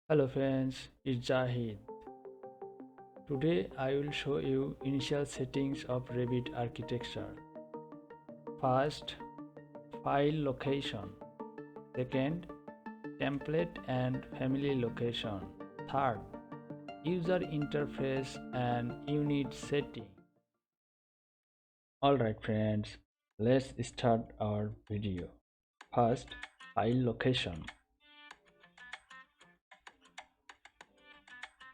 Hello friends, it's Jahid. Today I will show you initial settings of Revit architecture. First, file location. Second, template and family location. Third, user interface and unit setting. Alright friends, let's start our video. First, file location.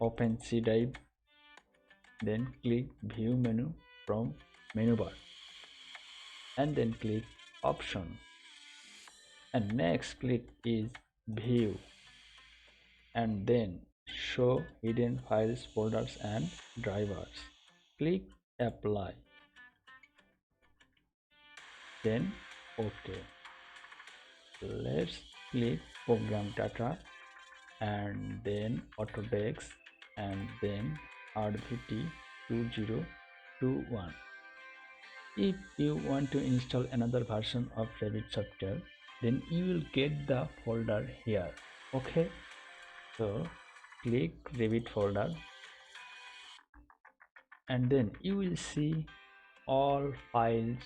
Open C drive, then click view menu from menu bar and then click option, and next click is view and then show hidden files, folders and drivers. Click apply, then ok. Let's click program data and then autodesk and then rvt 2021. If you want to install another version of Revit software, then you will get the folder here. Okay, so click Revit folder and then you will see all files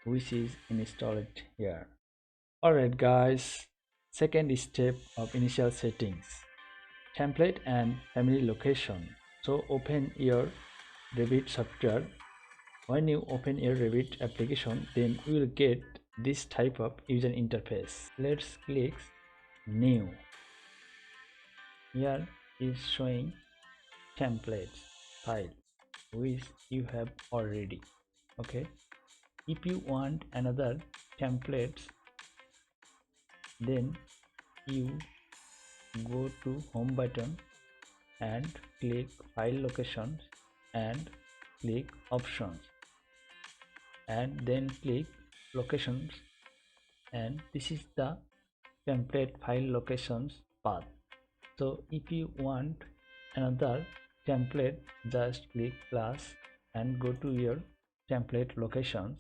which is installed here. Alright guys, second step of initial settings, template and family location. So open your Revit software. When you open your Revit application, then you will get this type of user interface. Let's click new. Here is showing templates file which you have already. Okay, if you want another templates, then you go to home button and click file locations and click options and then click locations, and this is the template file locations path. So if you want another template, just click plus and go to your template locations.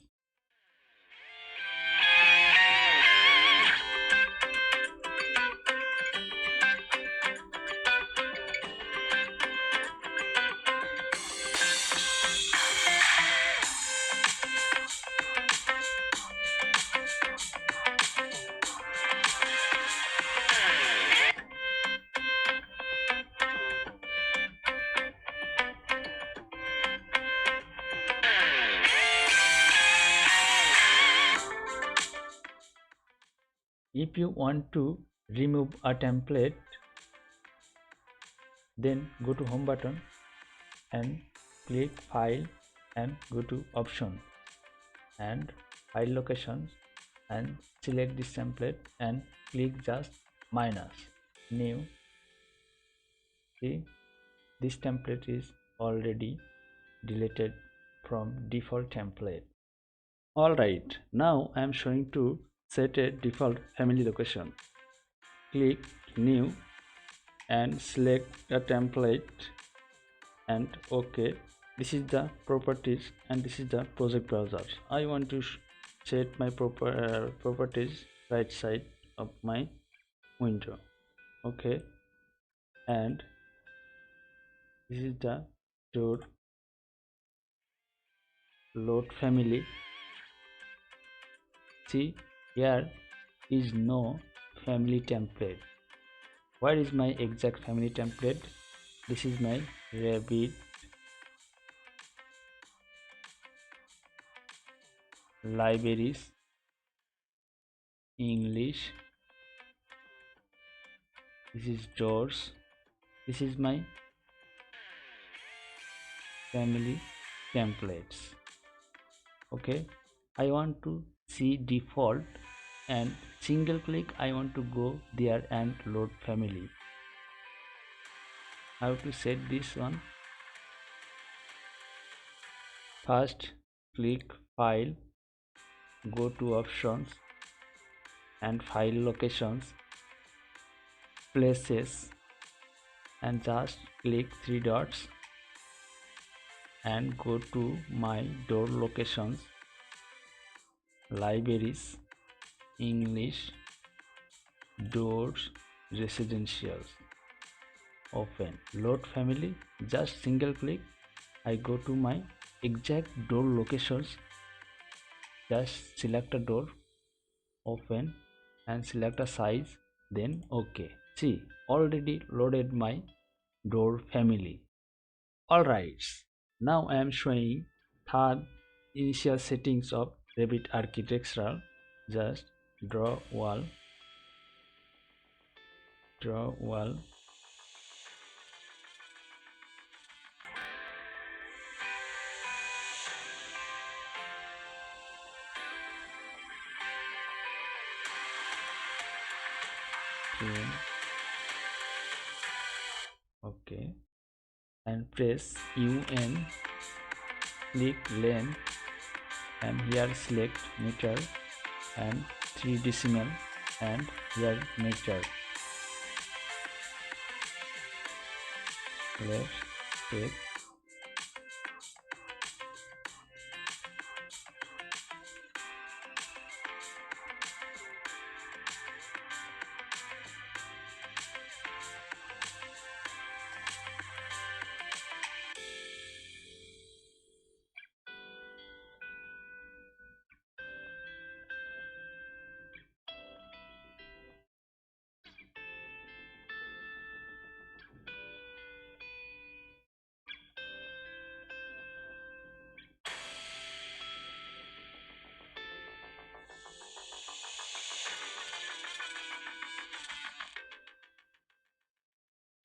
If you want to remove a template, then go to home button and click file and go to option and file locations and select this template and click just minus new. See, this template is already deleted from default template. Alright, now I am showing to set a default family location. Click new and select the template and ok. This is the properties and this is the project browser. I want to set my properties right side of my window. Okay, and this is the door load family. See, here is no family template. Where is my exact family template? This is my Revit libraries English. This is doors. This is my family templates. Okay, I want to see default and single click I want to go there and load family. How to set this one? First click file, go to options and file locations, places, and just click three dots and go to my door locations, libraries English, doors, residentials. open. Load family, just single click. I go to my exact door locations, just select a door, open and select a size, then OK. See, already loaded my door family. Alright, now I am showing third initial settings of Revit architectural. Just draw wall, draw wall, trim, OK, and press UN, click length, and here select meter and 3 decimal, and here meter. Let's take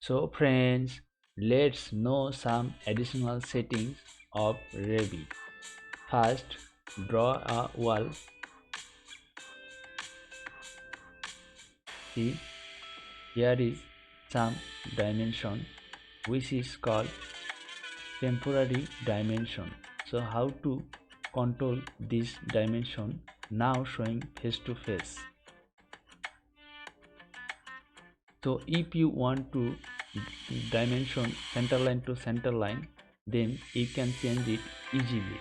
So friends, let's know some additional settings of Revit. First, draw a wall. See, here is some dimension which is called temporary dimension. So how to control this dimension? Now showing face to face. So if you want to dimension center line to center line, then you can change it easily.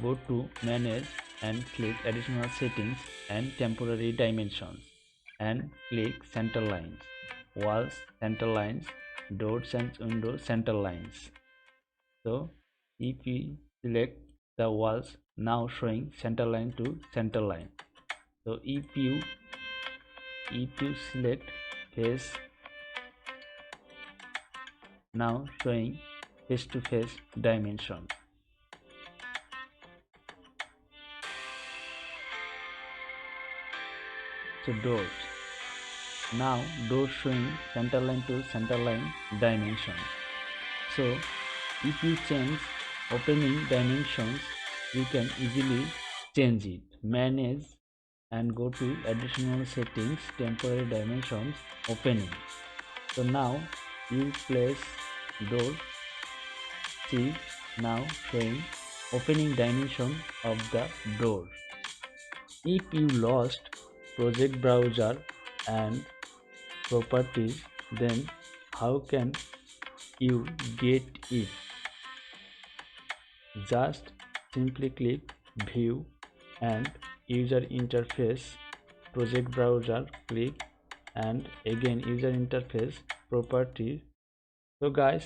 Go to manage and click additional settings and temporary dimensions, and click center lines, walls center lines, doors and windows center lines. So if we select the walls, now showing center line to center line. So if you select face, now showing face to face dimension. So doors, now doors showing center line to center line dimension. So if you change opening dimensions, you can easily change it. Manage and go to additional settings, temporary dimensions, opening. So now you place door. See, now showing opening dimension of the door. If you lost project browser and properties, then how can you get it? Just simply click view and user interface, project browser, click, and again user interface, properties. So guys,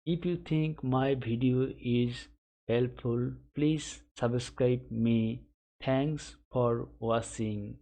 if you think my video is helpful, please subscribe me. Thanks for watching.